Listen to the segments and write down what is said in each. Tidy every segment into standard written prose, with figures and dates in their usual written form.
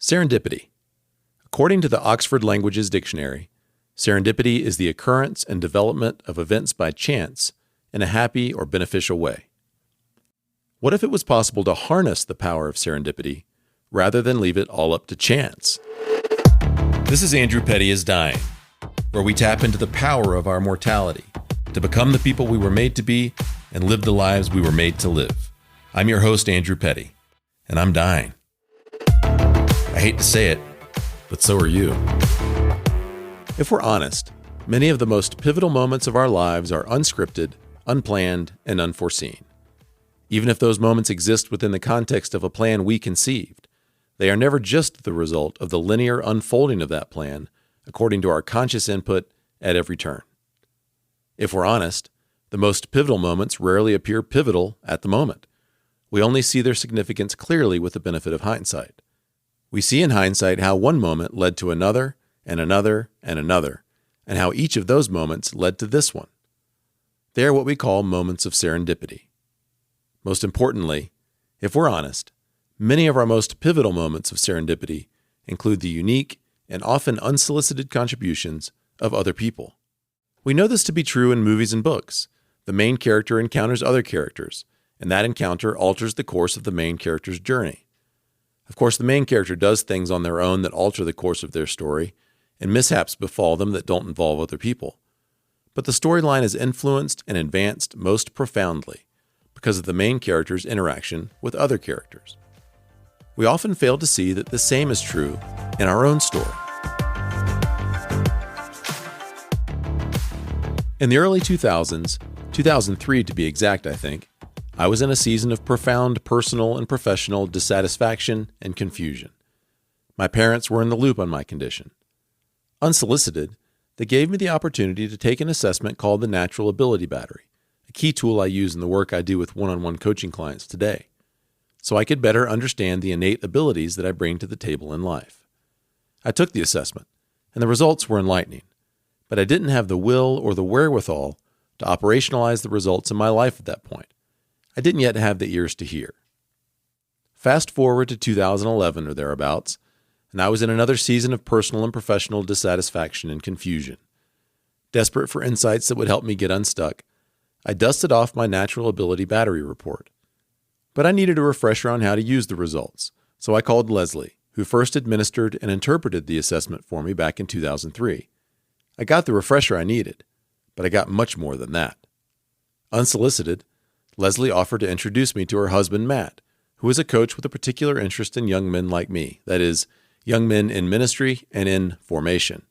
Serendipity. According to the Oxford Languages Dictionary, serendipity is the occurrence and development of events by chance in a happy or beneficial way. What if it was possible to harness the power of serendipity rather than leave it all up to chance? This is Andrew Petty is Dying, where we tap into the power of our mortality to become the people we were made to be and live the lives we were made to live. I'm your host, Andrew Petty, and I'm dying. I hate to say it, but so are you. If we're honest, many of the most pivotal moments of our lives are unscripted, unplanned, and unforeseen. Even if those moments exist within the context of a plan we conceived, they are never just the result of the linear unfolding of that plan according to our conscious input at every turn. If we're honest, the most pivotal moments rarely appear pivotal at the moment. We only see their significance clearly with the benefit of hindsight. We see in hindsight how one moment led to another, and another, and another, and how each of those moments led to this one. They are what we call moments of serendipity. Most importantly, if we're honest, many of our most pivotal moments of serendipity include the unique and often unsolicited contributions of other people. We know this to be true in movies and books. The main character encounters other characters, and that encounter alters the course of the main character's journey. Of course, the main character does things on their own that alter the course of their story, and mishaps befall them that don't involve other people. But the storyline is influenced and advanced most profoundly because of the main character's interaction with other characters. We often fail to see that the same is true in our own story. In the early 2000s, 2003 to be exact, I think, I was in a season of profound personal and professional dissatisfaction and confusion. My parents were in the loop on my condition. Unsolicited, they gave me the opportunity to take an assessment called the Natural Ability Battery, a key tool I use in the work I do with one-on-one coaching clients today, so I could better understand the innate abilities that I bring to the table in life. I took the assessment, and the results were enlightening, but I didn't have the will or the wherewithal to operationalize the results in my life at that point. I didn't yet have the ears to hear. Fast forward to 2011 or thereabouts, and I was in another season of personal and professional dissatisfaction and confusion. Desperate for insights that would help me get unstuck, I dusted off my Natural Ability Battery report. But I needed a refresher on how to use the results, so I called Leslie, who first administered and interpreted the assessment for me back in 2003. I got the refresher I needed, but I got much more than that. Unsolicited, Leslie offered to introduce me to her husband, Matt, who is a coach with a particular interest in young men like me, that is, young men in ministry and in formation.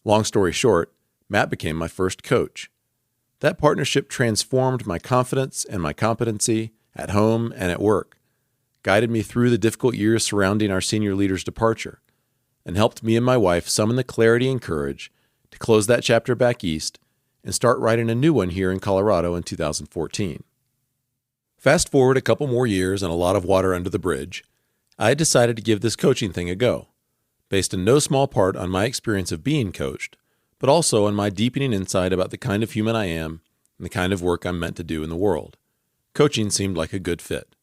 Long story short, Matt became my first coach. That partnership transformed my confidence and my competency at home and at work, guided me through the difficult years surrounding our senior leader's departure, and helped me and my wife summon the clarity and courage to close that chapter back east and start writing a new one here in Colorado in 2014. Fast forward a couple more years and a lot of water under the bridge, I had decided to give this coaching thing a go, based in no small part on my experience of being coached, but also on my deepening insight about the kind of human I am and the kind of work I'm meant to do in the world. Coaching seemed like a good fit.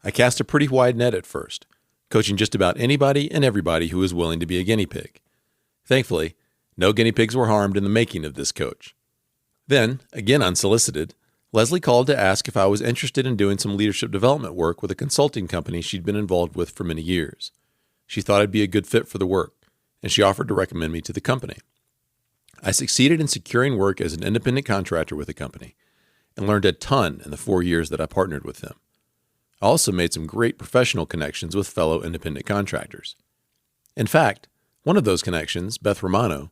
I cast a pretty wide net at first, coaching just about anybody and everybody who was willing to be a guinea pig. Thankfully, no guinea pigs were harmed in the making of this coach. Then, again unsolicited, Leslie called to ask if I was interested in doing some leadership development work with a consulting company she'd been involved with for many years. She thought I'd be a good fit for the work, and she offered to recommend me to the company. I succeeded in securing work as an independent contractor with the company and learned a ton in the 4 years that I partnered with them. I also made some great professional connections with fellow independent contractors. In fact, one of those connections, Beth Romano,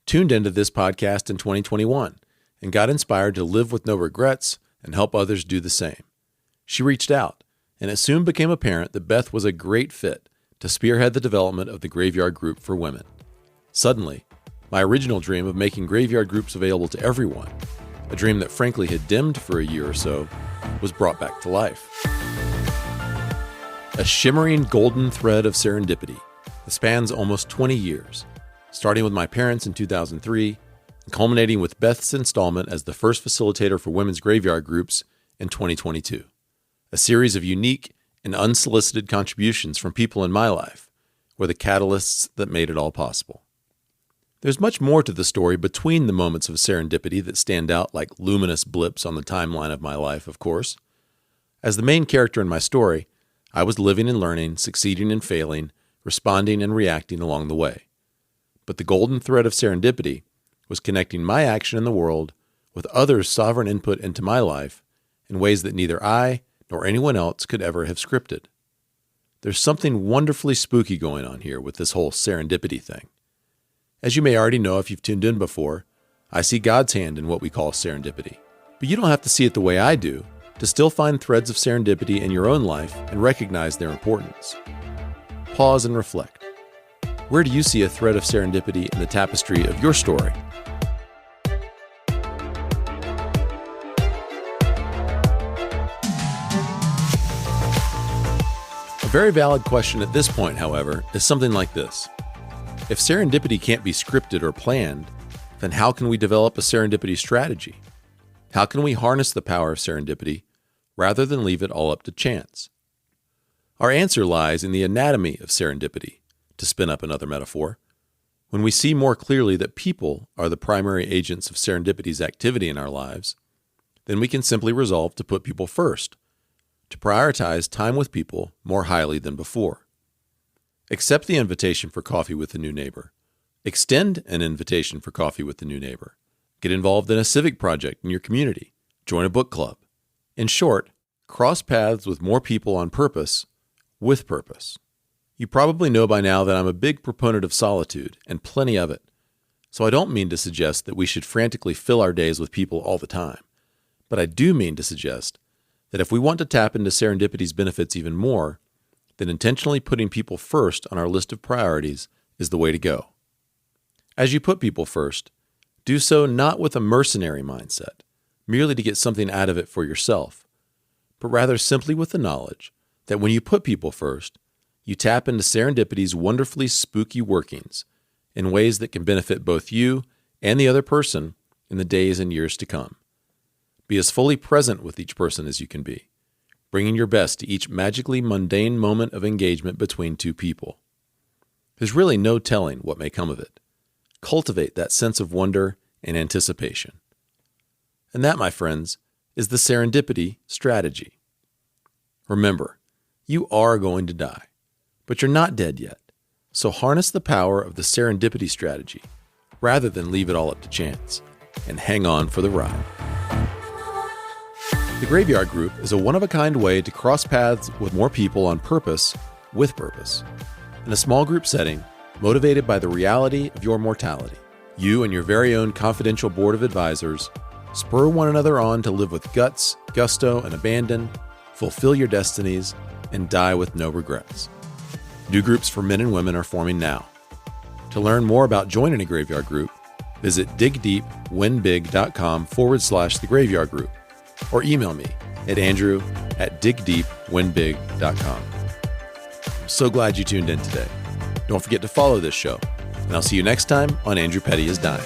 tuned into this podcast in 2021 and got inspired to live with no regrets and help others do the same. She reached out, and it soon became apparent that Beth was a great fit to spearhead the development of the Graveyard Group for women. Suddenly, my original dream of making graveyard groups available to everyone, a dream that frankly had dimmed for a year or so, was brought back to life. A shimmering golden thread of serendipity that spans almost 20 years, starting with my parents in 2003, and culminating with Beth's installment as the first facilitator for women's graveyard groups in 2022. A series of unique and unsolicited contributions from people in my life were the catalysts that made it all possible. There's much more to the story between the moments of serendipity that stand out like luminous blips on the timeline of my life, of course. As the main character in my story, I was living and learning, succeeding and failing, responding and reacting along the way. But the golden thread of serendipity was connecting my action in the world with others' sovereign input into my life in ways that neither I nor anyone else could ever have scripted. There's something wonderfully spooky going on here with this whole serendipity thing. As you may already know if you've tuned in before, I see God's hand in what we call serendipity. But you don't have to see it the way I do to still find threads of serendipity in your own life and recognize their importance. Pause and reflect. Where do you see a thread of serendipity in the tapestry of your story? A very valid question at this point, however, is something like this. If serendipity can't be scripted or planned, then how can we develop a serendipity strategy? How can we harness the power of serendipity rather than leave it all up to chance? Our answer lies in the anatomy of serendipity, to spin up another metaphor. When we see more clearly that people are the primary agents of serendipity's activity in our lives, then we can simply resolve to put people first, to prioritize time with people more highly than before. Accept the invitation for coffee with a new neighbor. Extend an invitation for coffee with a new neighbor. Get involved in a civic project in your community. Join a book club. In short, cross paths with more people on purpose, with purpose. You probably know by now that I'm a big proponent of solitude, and plenty of it. So I don't mean to suggest that we should frantically fill our days with people all the time. But I do mean to suggest that if we want to tap into serendipity's benefits even more, then intentionally putting people first on our list of priorities is the way to go. As you put people first, do so not with a mercenary mindset, merely to get something out of it for yourself, but rather simply with the knowledge that when you put people first, you tap into serendipity's wonderfully spooky workings in ways that can benefit both you and the other person in the days and years to come. Be as fully present with each person as you can be, bringing your best to each magically mundane moment of engagement between two people. There's really no telling what may come of it. Cultivate that sense of wonder and anticipation. And that, my friends, is the serendipity strategy. Remember, you are going to die, but you're not dead yet. So harness the power of the serendipity strategy rather than leave it all up to chance, and hang on for the ride. The Graveyard Group is a one-of-a-kind way to cross paths with more people on purpose, with purpose. In a small group setting, motivated by the reality of your mortality, you and your very own confidential board of advisors spur one another on to live with guts, gusto, and abandon, fulfill your destinies, and die with no regrets. New groups for men and women are forming now. To learn more about joining a Graveyard Group, visit digdeepwinbig.com/the Graveyard Group, or email me at andrew@digdeepwinbig.com. I'm so glad you tuned in today. Don't forget to follow this show, and I'll see you next time on Andrew Petty is Dying.